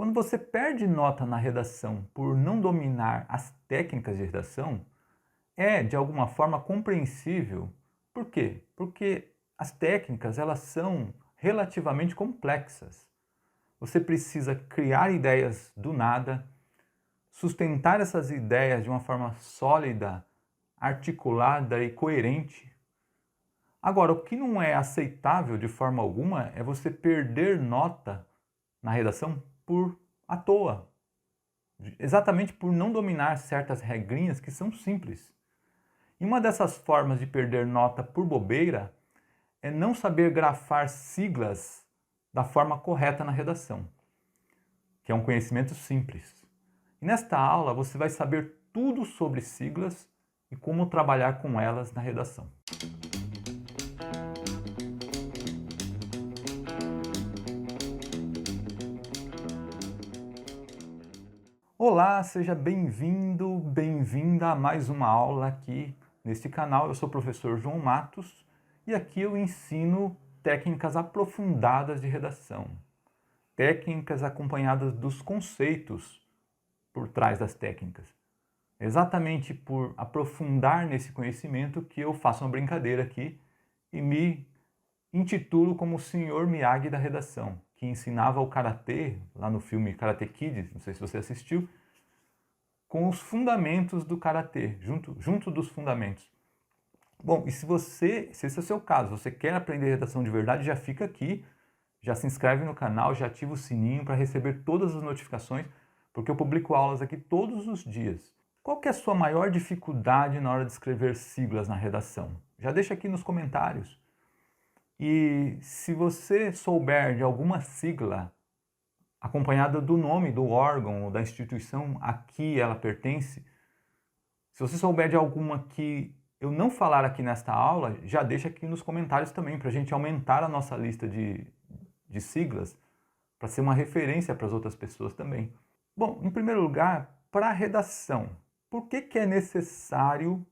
Quando você perde nota na redação por não dominar as técnicas de redação, é de alguma forma compreensível. Por quê? Porque as técnicas elas são relativamente complexas. Você precisa criar ideias do nada, sustentar essas ideias de uma forma sólida, articulada e coerente. Agora, o que não é aceitável de forma alguma é você perder nota na redação por à toa, exatamente por não dominar certas regrinhas que são simples. E uma dessas formas de perder nota por bobeira é não saber grafar siglas da forma correta na redação, que é um conhecimento simples. E nesta aula você vai saber tudo sobre siglas e como trabalhar com elas na redação. Olá, seja bem-vindo, bem-vinda a mais uma aula aqui neste canal. Eu sou o professor João Matos e aqui eu ensino técnicas aprofundadas de redação. Técnicas acompanhadas dos conceitos por trás das técnicas. Exatamente por aprofundar nesse conhecimento que eu faço uma brincadeira aqui e me intitulo como o Sr. Miyagi da redação, que ensinava o karatê, lá no filme Karate Kid, não sei se você assistiu, com os fundamentos do karatê, junto dos fundamentos. Bom, e se esse é o seu caso, você quer aprender redação de verdade, já fica aqui, já se inscreve no canal, já ativa o sininho para receber todas as notificações, porque eu publico aulas aqui todos os dias. Qual que é a sua maior dificuldade na hora de escrever siglas na redação? Já deixa aqui nos comentários. E se você souber de alguma sigla acompanhada do nome do órgão ou da instituição a que ela pertence, se você souber de alguma que eu não falar aqui nesta aula, já deixa aqui nos comentários também, para a gente aumentar a nossa lista de siglas, para ser uma referência para as outras pessoas também. Bom, em primeiro lugar, para a redação, por que é necessário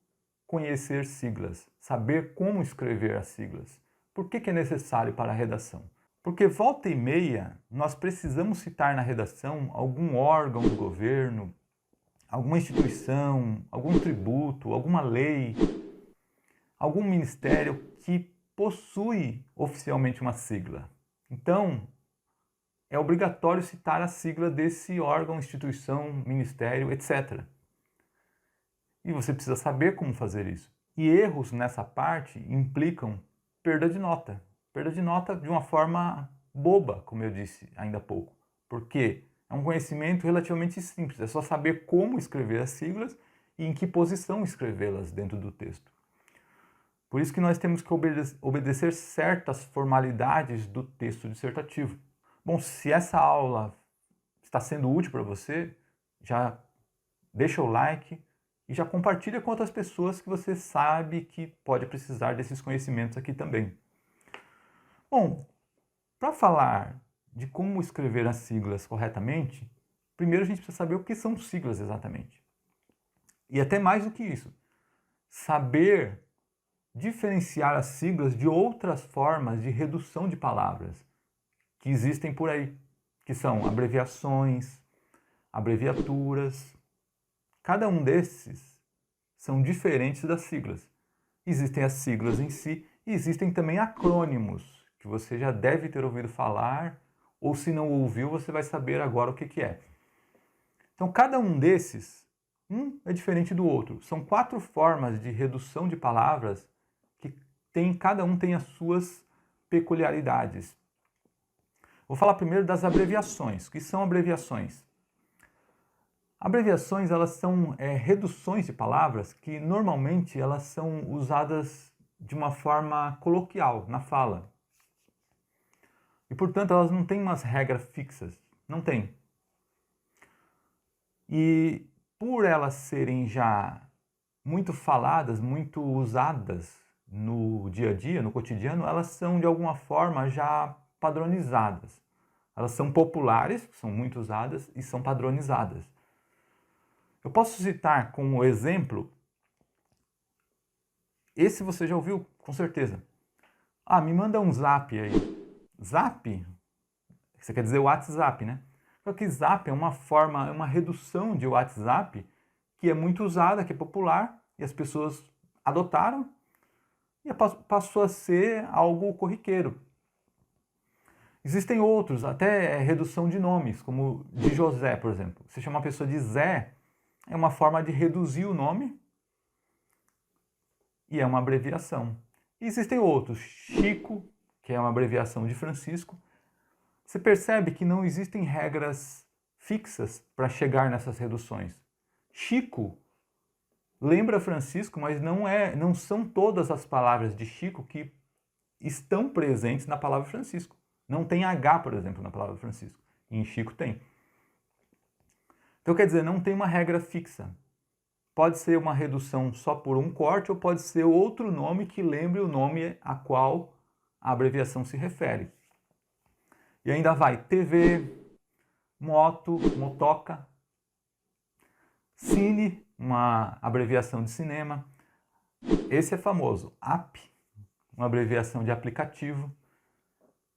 conhecer siglas, saber como escrever as siglas? Por que é necessário para a redação? Porque volta e meia nós precisamos citar na redação algum órgão do governo, alguma instituição, algum tributo, alguma lei, algum ministério que possui oficialmente uma sigla. Então, é obrigatório citar a sigla desse órgão, instituição, ministério, etc. E você precisa saber como fazer isso. E erros nessa parte implicam perda de nota. Perda de nota de uma forma boba, como eu disse ainda há pouco. Porque é um conhecimento relativamente simples. É só saber como escrever as siglas e em que posição escrevê-las dentro do texto. Por isso que nós temos que obedecer certas formalidades do texto dissertativo. Bom, se essa aula está sendo útil para você, já deixa o like e já compartilha com outras pessoas que você sabe que pode precisar desses conhecimentos aqui também. Bom, para falar de como escrever as siglas corretamente, primeiro a gente precisa saber o que são siglas exatamente. E até mais do que isso, saber diferenciar as siglas de outras formas de redução de palavras que existem por aí, que são abreviações, abreviaturas. Cada um desses são diferentes das siglas. Existem as siglas em si e existem também acrônimos, que você já deve ter ouvido falar, ou se não ouviu, você vai saber agora o que é. Então, cada um desses, é diferente do outro. São 4 formas de redução de palavras que cada um tem as suas peculiaridades. Vou falar primeiro das abreviações. O que são abreviações? Abreviações, elas são reduções de palavras que normalmente elas são usadas de uma forma coloquial, na fala. E, portanto, elas não têm umas regras fixas. Não tem. E por elas serem já muito faladas, muito usadas no dia a dia, no cotidiano, elas são de alguma forma já padronizadas. Elas são populares, são muito usadas e são padronizadas. Eu posso citar como exemplo, esse você já ouviu com certeza. Me manda um zap aí. Zap? Você quer dizer WhatsApp, né? Só que Zap é uma forma, é uma redução de WhatsApp que é muito usada, que é popular, e as pessoas adotaram e passou a ser algo corriqueiro. Existem outros, até redução de nomes, como de José, por exemplo. Você chama a pessoa de Zé, é uma forma de reduzir o nome e é uma abreviação. E existem outros, Chico, que é uma abreviação de Francisco. Você percebe que não existem regras fixas para chegar nessas reduções. Chico lembra Francisco, mas não são todas as palavras de Chico que estão presentes na palavra Francisco. Não tem H, por exemplo, na palavra Francisco. E em Chico tem. Então, quer dizer, não tem uma regra fixa. Pode ser uma redução só por um corte ou pode ser outro nome que lembre o nome a qual a abreviação se refere. E ainda vai TV, moto, motoca, cine, uma abreviação de cinema. Esse é famoso. App, uma abreviação de aplicativo.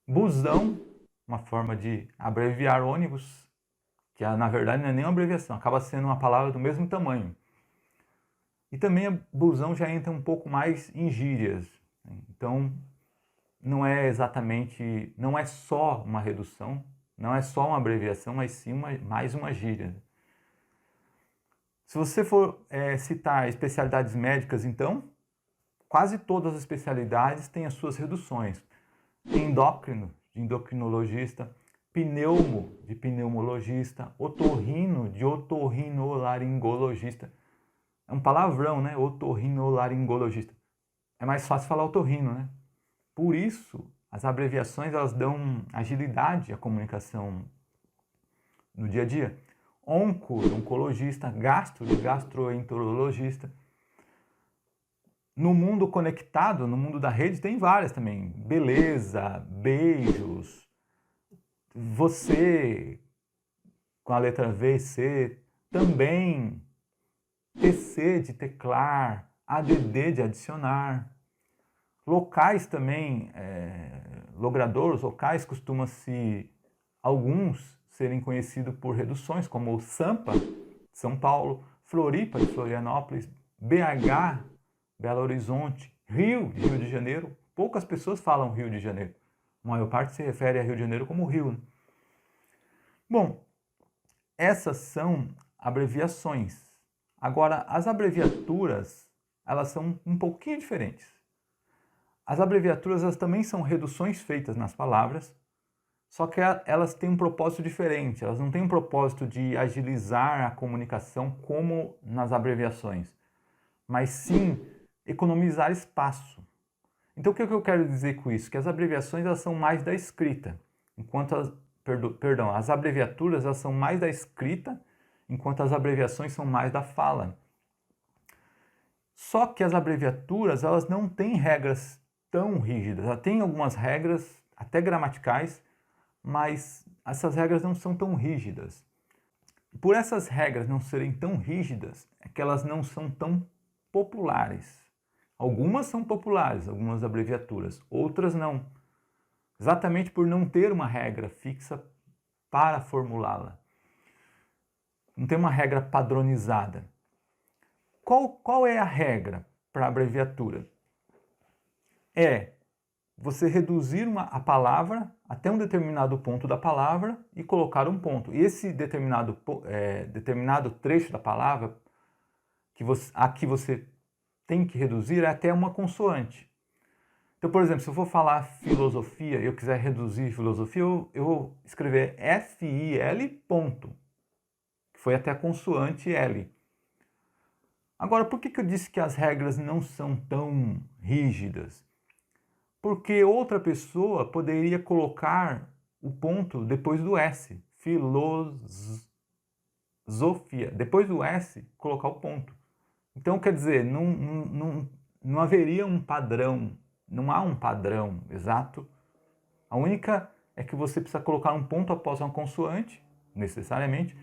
Busão, uma forma de abreviar ônibus, que na verdade não é nem uma abreviação, acaba sendo uma palavra do mesmo tamanho. E também busão já entra um pouco mais em gírias. Então, não é exatamente, não é só uma redução, não é só uma abreviação, mas sim mais uma gíria. Se você for citar especialidades médicas, então, quase todas as especialidades têm as suas reduções. Endócrino, de endocrinologista, pneumo, de pneumologista, otorrino, de otorrinolaringologista. É um palavrão, né? Otorrinolaringologista. É mais fácil falar otorrino, né? Por isso, as abreviações elas dão agilidade à comunicação no dia a dia. Onco, de oncologista, gastro, de gastroenterologista. No mundo conectado, no mundo da rede, tem várias também. Beleza, beijos, você, com a letra V e C, também, TC de teclar, ADD de adicionar. Locais também, logradouros, locais costumam-se, alguns serem conhecidos por reduções, como Sampa, São Paulo, Floripa, de Florianópolis, BH, Belo Horizonte, Rio de Janeiro. Poucas pessoas falam Rio de Janeiro. A maior parte se refere a Rio de Janeiro como Rio, né? Bom, essas são abreviações. Agora, as abreviaturas, elas são um pouquinho diferentes. As abreviaturas elas também são reduções feitas nas palavras, só que elas têm um propósito diferente. Elas não têm um propósito de agilizar a comunicação como nas abreviações, mas sim economizar espaço. Então o que eu quero dizer com isso? Que as abreviações elas são mais da escrita, enquanto as abreviaturas elas são mais da escrita, enquanto as abreviações são mais da fala. Só que as abreviaturas elas não têm regras tão rígidas. Ela tem algumas regras, até gramaticais, mas essas regras não são tão rígidas. Por essas regras não serem tão rígidas, é que elas não são tão populares. Algumas são populares, algumas abreviaturas, outras não. Exatamente por não ter uma regra fixa para formulá-la. Não tem uma regra padronizada. Qual é a regra para a abreviatura? É você reduzir a palavra até um determinado ponto da palavra e colocar um ponto. E esse determinado trecho da palavra a que você tem que reduzir é até uma consoante. Então, por exemplo, se eu for falar filosofia e eu quiser reduzir filosofia, eu vou escrever F-I-L, ponto, que foi até a consoante L. Agora, por que eu disse que as regras não são tão rígidas? Porque outra pessoa poderia colocar o ponto depois do S. Filosofia. Depois do S, colocar o ponto. Então, quer dizer, não haveria um padrão. Não há um padrão exato. A única é que você precisa colocar um ponto após uma consoante, necessariamente,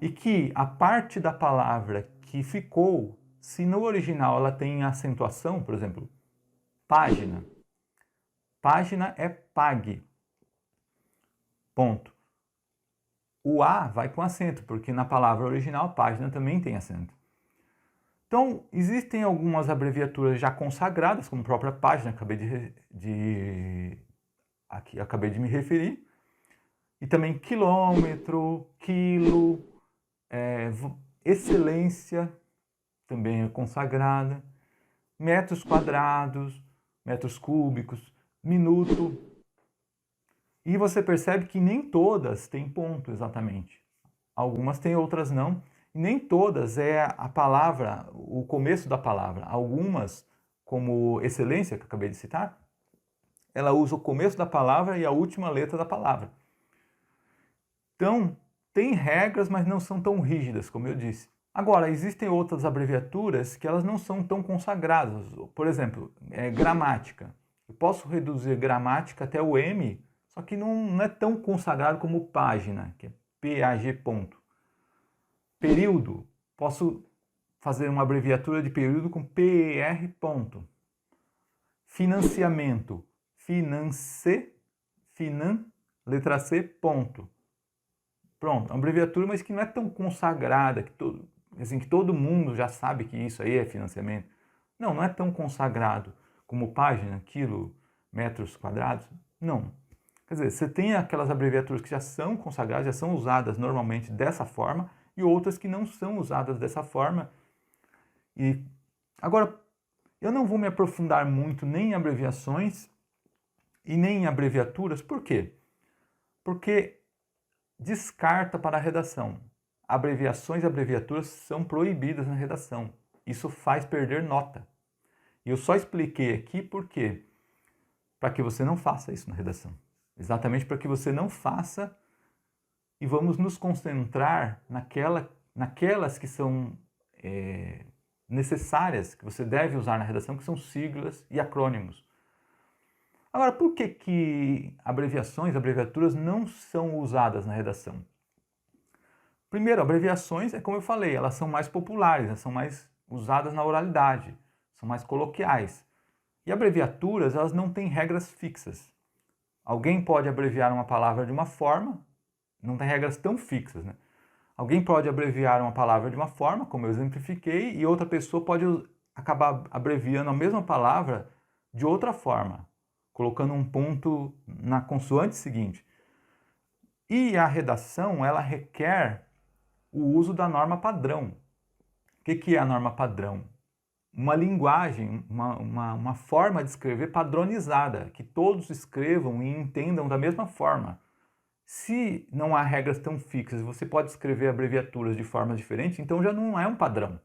e que a parte da palavra que ficou, se no original ela tem acentuação, por exemplo, página. Página é pague. Ponto. o A vai com acento, porque na palavra original, página também tem acento. Então, existem algumas abreviaturas já consagradas, como a própria página, acabei de me referir, e também quilômetro, quilo, excelência, também é consagrada, metros quadrados, metros cúbicos, minuto. E você percebe que nem todas têm ponto exatamente. Algumas têm, outras não. E nem todas é a palavra, o começo da palavra. Algumas, como excelência, que eu acabei de citar, ela usa o começo da palavra e a última letra da palavra. Então, tem regras, mas não são tão rígidas, como eu disse. Agora, existem outras abreviaturas que elas não são tão consagradas. Por exemplo, gramática. Eu posso reduzir gramática até o M, só que não é tão consagrado como página, que é PAG ponto. Período. Posso fazer uma abreviatura de período com PER ponto. Financiamento. Letra C ponto. Pronto, uma abreviatura, mas que não é tão consagrada, que todo mundo já sabe que isso aí é financiamento. Não é tão consagrado como página, quilo, metros quadrados. Não. Quer dizer, você tem aquelas abreviaturas que já são consagradas, já são usadas normalmente dessa forma, e outras que não são usadas dessa forma. E agora, eu não vou me aprofundar muito nem em abreviações e nem em abreviaturas. Por quê? Porque descarta para a redação. Abreviações e abreviaturas são proibidas na redação. Isso faz perder nota. E eu só expliquei aqui por quê? Para que você não faça isso na redação. Exatamente para que você não faça, e vamos nos concentrar naquelas que são necessárias, que você deve usar na redação, que são siglas e acrônimos. Agora, por que abreviaturas não são usadas na redação? Primeiro, abreviações, como eu falei, elas são mais populares, elas são mais usadas na oralidade, são mais coloquiais. E abreviaturas, elas não têm regras fixas. Alguém pode abreviar uma palavra de uma forma, não tem regras tão fixas, né? Alguém pode abreviar uma palavra de uma forma, como eu exemplifiquei, e outra pessoa pode acabar abreviando a mesma palavra de outra forma, colocando um ponto na consoante seguinte. E a redação, ela requer o uso da norma padrão. O que é a norma padrão? Uma linguagem, uma forma de escrever padronizada, que todos escrevam e entendam da mesma forma. Se não há regras tão fixas, você pode escrever abreviaturas de formas diferentes, então já não é um padrão.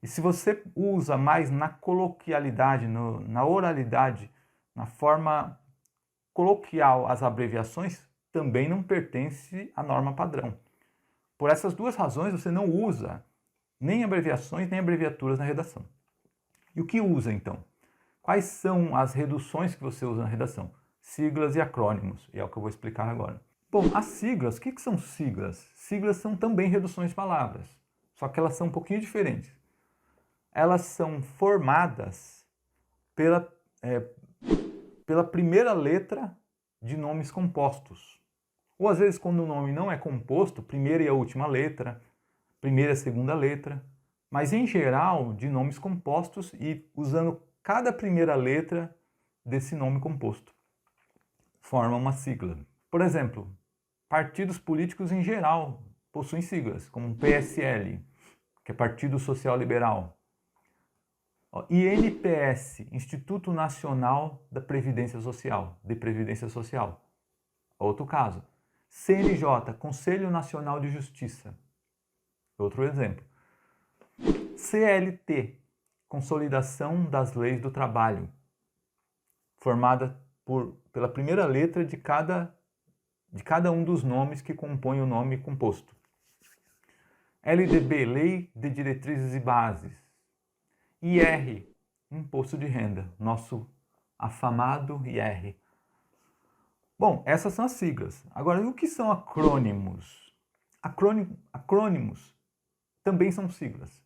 E se você usa mais na coloquialidade, na oralidade, na forma coloquial as abreviações, também não pertence à norma padrão. Por essas duas razões, você não usa nem abreviações, nem abreviaturas na redação. E o que usa, então? Quais são as reduções que você usa na redação? Siglas e acrônimos, e é o que eu vou explicar agora. Bom, as siglas, o que são siglas? Siglas são também reduções de palavras, só que elas são um pouquinho diferentes. Elas são formadas pela primeira letra de nomes compostos. Ou às vezes, quando o nome não é composto, primeira e a última letra, primeira e a segunda letra, mas em geral de nomes compostos e usando cada primeira letra desse nome composto. Forma uma sigla. Por exemplo, partidos políticos em geral possuem siglas, como o PSL, que é Partido Social Liberal. INPS, Instituto Nacional da Previdência Social, de Previdência Social. Outro caso. CNJ, Conselho Nacional de Justiça. Outro exemplo. CLT, Consolidação das Leis do Trabalho, formada pela primeira letra de cada um dos nomes que compõem o nome composto. LDB, Lei de Diretrizes e Bases. IR, Imposto de Renda, nosso afamado IR. Bom, essas são as siglas. Agora, o que são acrônimos? Acrônimos também são siglas,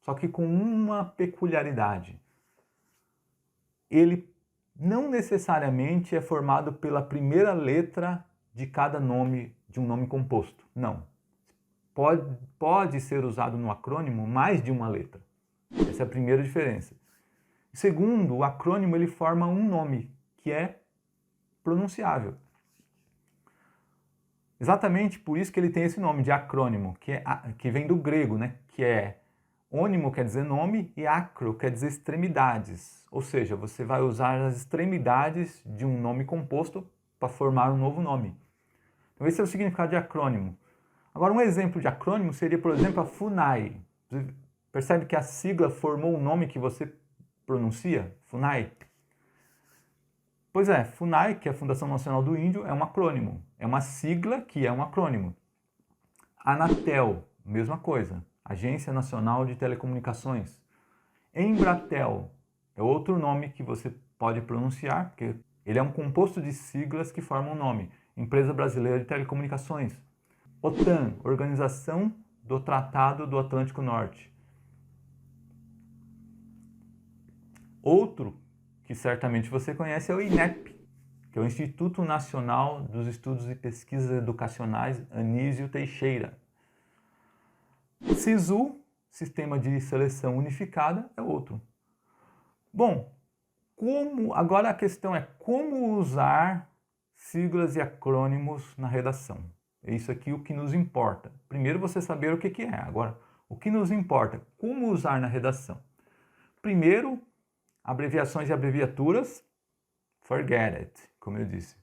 só que com uma peculiaridade. Ele não necessariamente é formado pela primeira letra de cada nome de um nome composto. Não. Pode ser usado no acrônimo mais de uma letra. Essa é a primeira diferença. Segundo, o acrônimo ele forma um nome, que é pronunciável. Exatamente por isso que ele tem esse nome de acrônimo, que vem do grego, né? Que é ônimo quer dizer nome e acro quer dizer extremidades. Ou seja, você vai usar as extremidades de um nome composto para formar um novo nome. Então esse é o significado de acrônimo. Agora um exemplo de acrônimo seria, por exemplo, a FUNAI. Você percebe que a sigla formou o nome que você pronuncia? FUNAI. Pois é, FUNAI, que é a Fundação Nacional do Índio, é um acrônimo. É uma sigla que é um acrônimo. Anatel, mesma coisa. Agência Nacional de Telecomunicações. Embratel é outro nome que você pode pronunciar, porque ele é um composto de siglas que formam um nome. Empresa Brasileira de Telecomunicações. OTAN, Organização do Tratado do Atlântico Norte. Outro que certamente você conhece é o INEP, que é o Instituto Nacional dos Estudos e Pesquisas Educacionais Anísio Teixeira. SISU, Sistema de Seleção Unificada, é outro. Bom, agora a questão é como usar siglas e acrônimos na redação. É isso aqui o que nos importa. Primeiro você saber o que é. Agora, o que nos importa? Como usar na redação? Primeiro, abreviações e abreviaturas, forget it, como eu disse.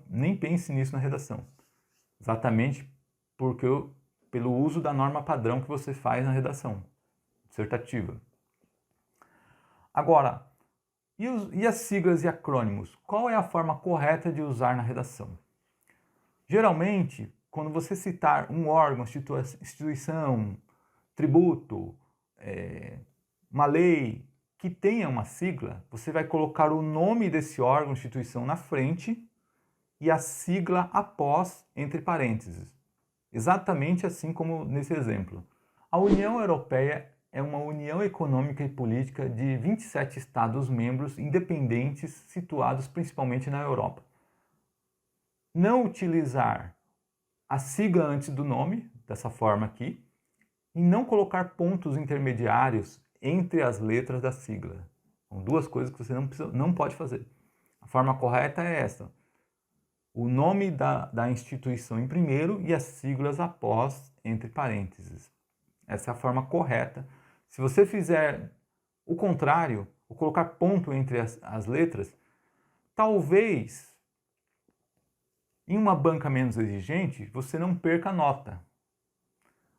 Nem pense nisso na redação. Exatamente pelo uso da norma padrão que você faz na redação dissertativa. Agora, e as siglas e acrônimos? Qual é a forma correta de usar na redação? Geralmente, quando você citar um órgão, instituição, tributo, uma lei que tenha uma sigla, você vai colocar o nome desse órgão, instituição na frente e a sigla após, entre parênteses. Exatamente assim como nesse exemplo. A União Europeia é uma união econômica e política de 27 Estados-membros independentes situados principalmente na Europa. Não utilizar a sigla antes do nome, dessa forma aqui, e não colocar pontos intermediários entre as letras da sigla. São duas coisas que você não pode fazer. A forma correta é essa. O nome da instituição em primeiro e as siglas após, entre parênteses. Essa é a forma correta. Se você fizer o contrário, ou colocar ponto entre as letras, talvez em uma banca menos exigente você não perca nota.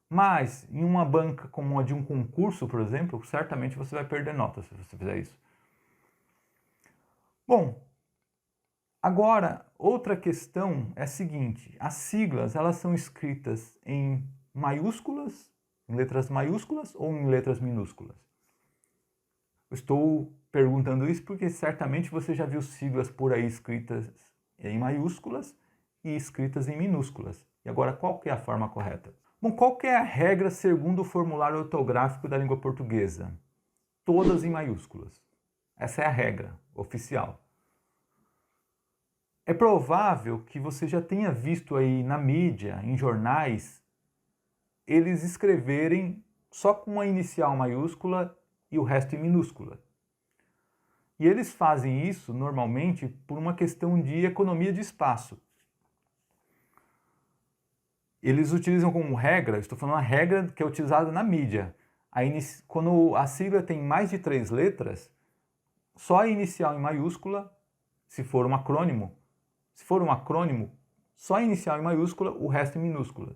Mas em uma banca como a de um concurso, por exemplo, certamente você vai perder nota se você fizer isso. Bom, agora outra questão é a seguinte: as siglas elas são escritas em maiúsculas, em letras maiúsculas ou em letras minúsculas? Eu estou perguntando isso porque certamente você já viu siglas por aí escritas em maiúsculas e escritas em minúsculas. E agora qual que é a forma correta? Bom, qual que é a regra segundo o formulário ortográfico da língua portuguesa? Todas em maiúsculas. Essa é a regra oficial. É provável que você já tenha visto aí na mídia, em jornais, eles escreverem só com a inicial maiúscula e o resto em minúscula. E eles fazem isso normalmente por uma questão de economia de espaço. Eles utilizam como regra, estou falando a regra que é utilizada na mídia. Quando a sigla tem mais de 3 letras, só a inicial em maiúscula, se for um acrônimo. Se for um acrônimo, só a inicial em maiúscula, o resto em minúscula.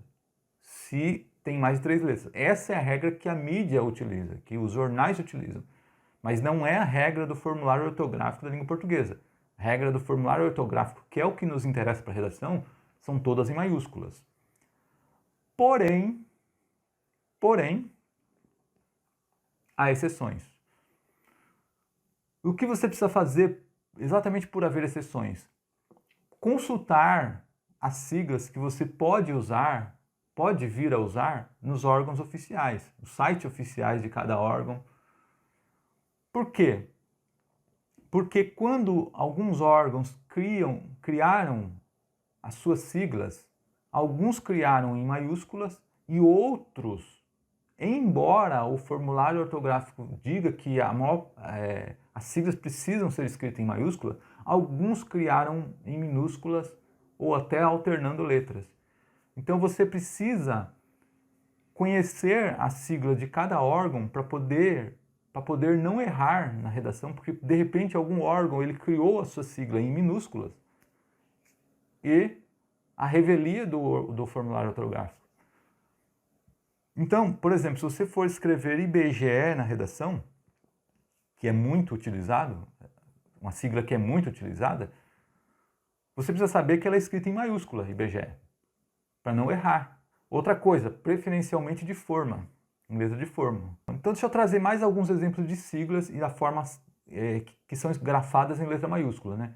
Se tem mais de 3 letras. Essa é a regra que a mídia utiliza, que os jornais utilizam. Mas não é a regra do formulário ortográfico da língua portuguesa. A regra do formulário ortográfico, que é o que nos interessa para a redação, são todas em maiúsculas. Porém, há exceções. O que você precisa fazer exatamente por haver exceções? Consultar as siglas que você pode vir a usar nos órgãos oficiais, nos sites oficiais de cada órgão. Por quê? Porque quando alguns órgãos criaram as suas siglas, Alguns criaram em maiúsculas e outros, embora o formulário ortográfico diga que as siglas precisam ser escritas em maiúscula, alguns criaram em minúsculas ou até alternando letras. Então você precisa conhecer a sigla de cada órgão para poder não errar na redação, porque de repente algum órgão ele criou a sua sigla em minúsculas e a revelia do formulário ortográfico. Então, por exemplo, se você for escrever IBGE na redação, que é muito utilizado, uma sigla que é muito utilizada, você precisa saber que ela é escrita em maiúscula, IBGE, para não errar. Outra coisa, preferencialmente de forma, em letra de forma. Então deixa eu trazer mais alguns exemplos de siglas e da forma que são grafadas em letra maiúscula, né?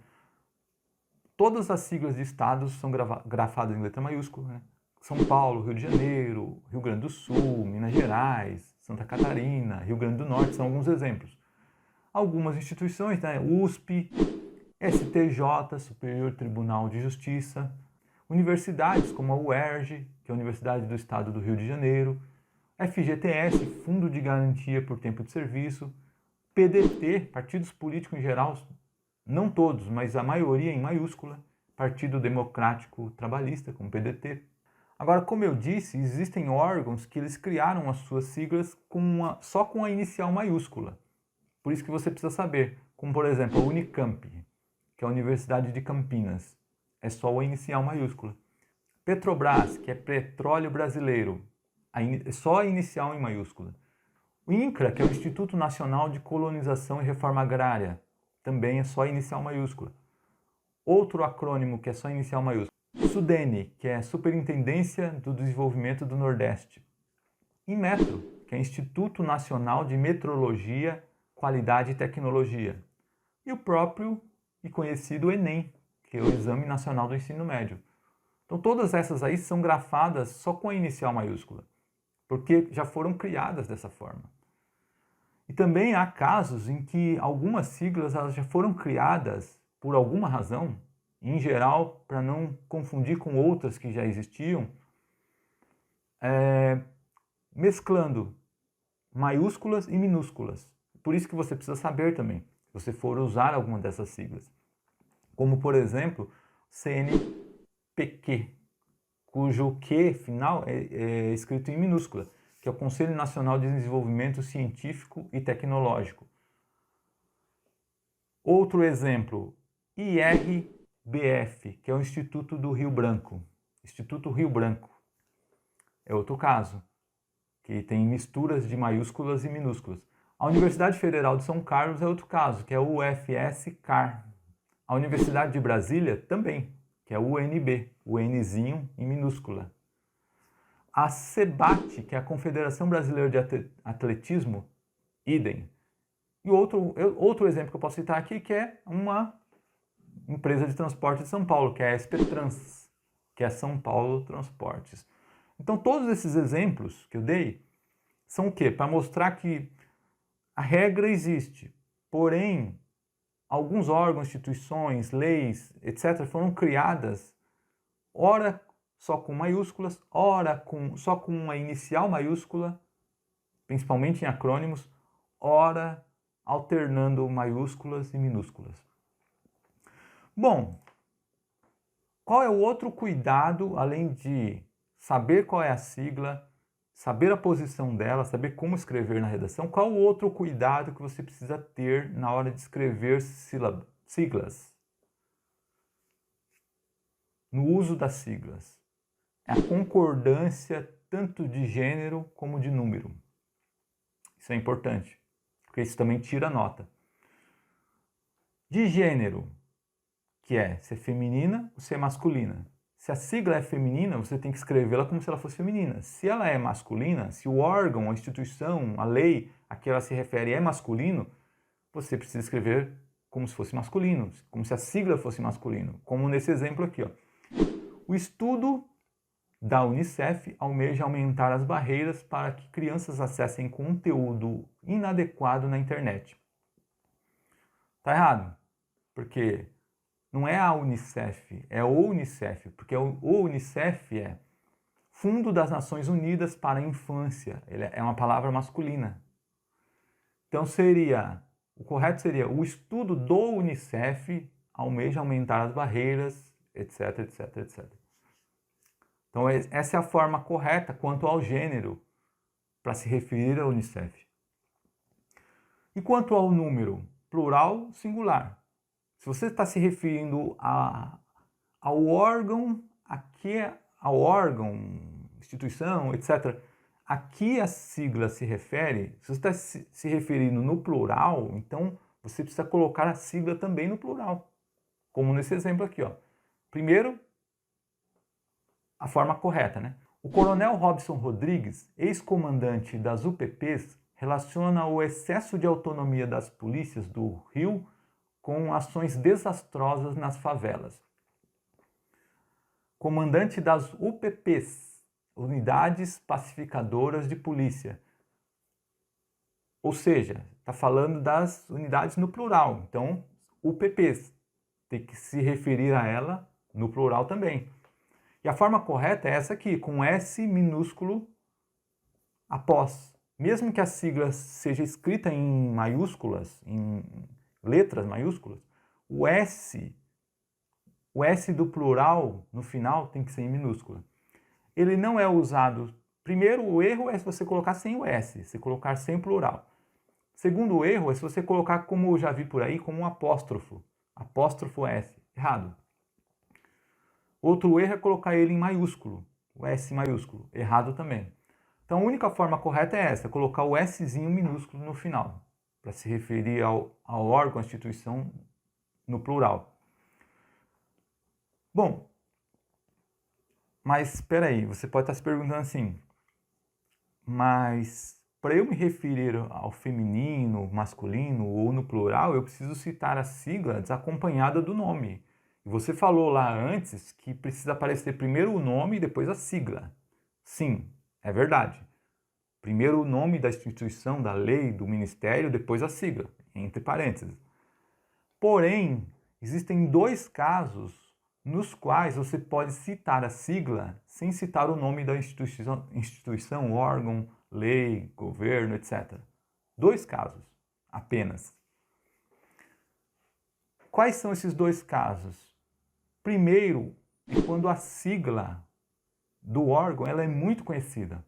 Todas as siglas de estados são grafadas em letra maiúscula, né? São Paulo, Rio de Janeiro, Rio Grande do Sul, Minas Gerais, Santa Catarina, Rio Grande do Norte, são alguns exemplos. Algumas instituições, né? USP, STJ, Superior Tribunal de Justiça, universidades como a UERJ, que é a Universidade do Estado do Rio de Janeiro, FGTS, Fundo de Garantia por Tempo de Serviço, PDT, partidos políticos em geral, não todos, mas a maioria em maiúscula, Partido Democrático Trabalhista, como PDT. Agora, como eu disse, existem órgãos que eles criaram as suas siglas só com a inicial maiúscula. Por isso que você precisa saber, como por exemplo a Unicamp, que é a Universidade de Campinas, é só a inicial maiúscula. Petrobras, que é Petróleo Brasileiro, é só a inicial em maiúscula. O INCRA, que é o Instituto Nacional de Colonização e Reforma Agrária, também é só a inicial maiúscula. Outro acrônimo que é só a inicial maiúscula. SUDENE, que é Superintendência do Desenvolvimento do Nordeste. INMETRO, que é Instituto Nacional de Metrologia, Qualidade e Tecnologia. E o próprio e conhecido ENEM, que é o Exame Nacional do Ensino Médio. Então todas essas aí são grafadas só com a inicial maiúscula, porque já foram criadas dessa forma. E também há casos em que algumas siglas elas já foram criadas por alguma razão, em geral, para não confundir com outras que já existiam, mesclando maiúsculas e minúsculas. Por isso que você precisa saber também, se você for usar alguma dessas siglas. Como, por exemplo, CNPq, cujo Q final é escrito em minúscula, que é o Conselho Nacional de Desenvolvimento Científico e Tecnológico. Outro exemplo, IRBF, que é o Instituto do Rio Branco. Instituto Rio Branco. É outro caso, que tem misturas de maiúsculas e minúsculas. A Universidade Federal de São Carlos é outro caso, que é o UFS-CAR. A Universidade de Brasília também, que é o UNB, o Nzinho em minúscula. A CEBAT, que é a Confederação Brasileira de Atletismo, idem. E outro exemplo que eu posso citar aqui, que é uma empresa de transporte de São Paulo, que é a SPTrans, que é São Paulo Transportes. Então todos esses exemplos que eu dei são o quê? Para mostrar que a regra existe, porém alguns órgãos, instituições, leis, etc. foram criadas, ora só com maiúsculas, ora só com uma inicial maiúscula, principalmente em acrônimos, ora alternando maiúsculas e minúsculas. Bom, qual é o outro cuidado, além de saber qual é a sigla, saber a posição dela, saber como escrever na redação, qual o outro cuidado que você precisa ter na hora de escrever siglas? No uso das siglas. É a concordância tanto de gênero como de número. Isso é importante, porque isso também tira nota. De gênero, que é se é feminina ou se é masculina. Se a sigla é feminina, você tem que escrevê-la como se ela fosse feminina. Se ela é masculina, se o órgão, a instituição, a lei a que ela se refere é masculino, você precisa escrever como se fosse masculino, como se a sigla fosse masculino. Como nesse exemplo aqui, ó. O estudo da Unicef almeja aumentar as barreiras para que crianças acessem conteúdo inadequado na internet. Tá errado, porque não é a Unicef, é o Unicef, porque o Unicef é Fundo das Nações Unidas para a Infância, ele é uma palavra masculina. Então o correto seria, o estudo do Unicef almeja aumentar as barreiras, etc, etc, etc. Então essa é a forma correta quanto ao gênero para se referir ao Unicef. E quanto ao número, plural, singular. Se você está se referindo ao órgão, ao órgão, instituição, etc., a que a sigla se refere, se você está se referindo no plural, então você precisa colocar a sigla também no plural. Como nesse exemplo aqui, ó. Primeiro, a forma correta, né? O coronel Robson Rodrigues, ex-comandante das UPPs, relaciona o excesso de autonomia das polícias do Rio com ações desastrosas nas favelas. Comandante das UPPs, Unidades Pacificadoras de Polícia. Ou seja, está falando das unidades no plural. Então, UPPs, tem que se referir a ela no plural também. E a forma correta é essa aqui, com S minúsculo após. Mesmo que a sigla seja escrita em maiúsculas, em letras maiúsculas, o S do plural no final tem que ser em minúscula. Ele não é usado. Primeiro, o erro é se você colocar sem o S, se colocar sem plural. Segundo o erro é se você colocar, como eu já vi por aí, como um apóstrofo. Apóstrofo S. Errado. Outro erro é colocar ele em maiúsculo, o S maiúsculo. Errado também. Então a única forma correta é essa, colocar o Szinho minúsculo no final, para se referir ao órgão, à instituição no plural. Bom, mas espera aí, você pode estar se perguntando assim, mas para eu me referir ao feminino, masculino ou no plural, eu preciso citar a sigla desacompanhada do nome. E você falou lá antes que precisa aparecer primeiro o nome e depois a sigla. Sim, é verdade. Primeiro o nome da instituição, da lei, do ministério, depois a sigla, entre parênteses. Porém, existem dois casos nos quais você pode citar a sigla sem citar o nome da instituição, órgão, lei, governo, etc. Dois casos apenas. Quais são esses dois casos? Primeiro, é quando a sigla do órgão ela é muito conhecida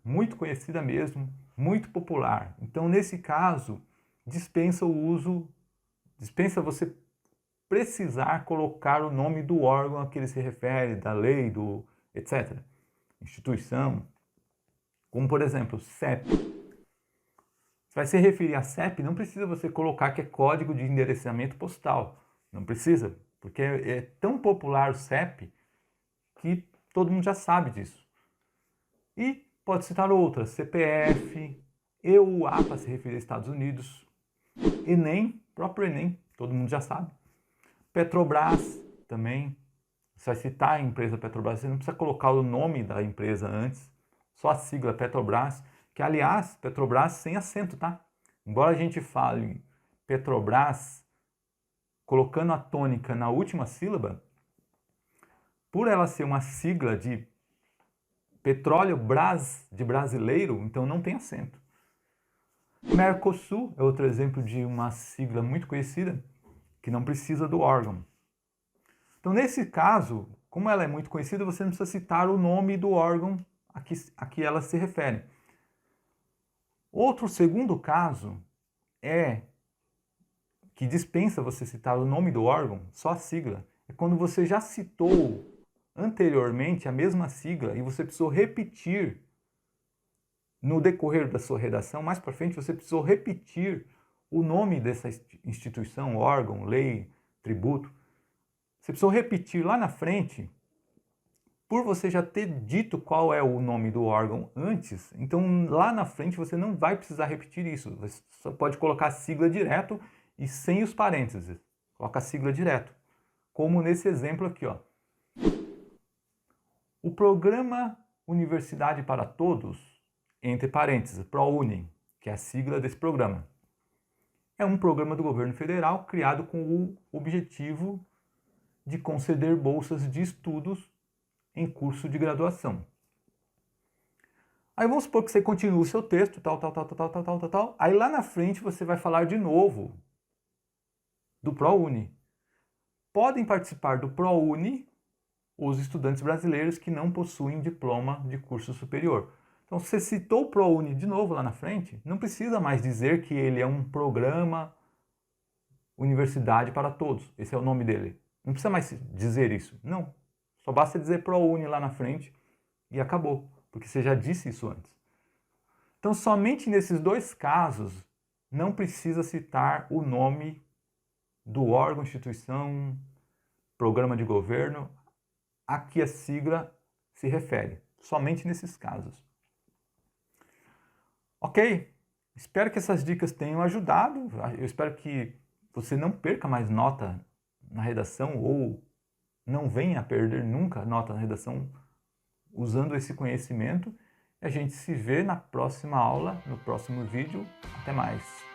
mesmo, muito popular. Então, nesse caso, dispensa você precisar colocar o nome do órgão a que ele se refere, da lei, do etc. Instituição, como por exemplo, CEP. Você vai se referir a CEP, não precisa você colocar que é código de endereçamento postal. Não precisa, porque é tão popular o CEP que todo mundo já sabe disso. E pode citar outras, CPF, EUA para se referir aos Estados Unidos, Enem, próprio Enem, todo mundo já sabe. Petrobras também, você vai citar a empresa Petrobras, você não precisa colocar o nome da empresa antes, só a sigla Petrobras, que aliás, Petrobras sem acento, tá? Embora a gente fale Petrobras colocando a tônica na última sílaba, por ela ser uma sigla de petróleo de brasileiro, então não tem acento. Mercosul é outro exemplo de uma sigla muito conhecida, que não precisa do órgão. Então, nesse caso, como ela é muito conhecida, você não precisa citar o nome do órgão a que ela se refere. Outro segundo caso é que dispensa você citar o nome do órgão, só a sigla. É quando você já citou anteriormente a mesma sigla e você precisou repetir no decorrer da sua redação, mais para frente você precisou repetir o nome dessa instituição, órgão, lei, tributo. Você precisou repetir lá na frente, por você já ter dito qual é o nome do órgão antes, então lá na frente você não vai precisar repetir isso. Você só pode colocar a sigla direto e sem os parênteses. Coloca a sigla direto. Como nesse exemplo aqui, ó. O programa Universidade para Todos, entre parênteses, ProUni, que é a sigla desse programa, é um programa do governo federal criado com o objetivo de conceder bolsas de estudos em curso de graduação. Aí vamos supor que você continua o seu texto, tal. Aí lá na frente você vai falar de novo do ProUni. Podem participar do ProUni os estudantes brasileiros que não possuem diploma de curso superior. Então, se você citou o ProUni de novo lá na frente, não precisa mais dizer que ele é um programa Universidade para Todos. Esse é o nome dele. Não precisa mais dizer isso. Não. Só basta dizer ProUni lá na frente e acabou, porque você já disse isso antes. Então, somente nesses dois casos, não precisa citar o nome do órgão, instituição, programa de governo a que a sigla se refere. Somente nesses casos. Ok? Espero que essas dicas tenham ajudado. Eu espero que você não perca mais nota na redação ou não venha a perder nunca nota na redação usando esse conhecimento. A gente se vê na próxima aula, no próximo vídeo. Até mais!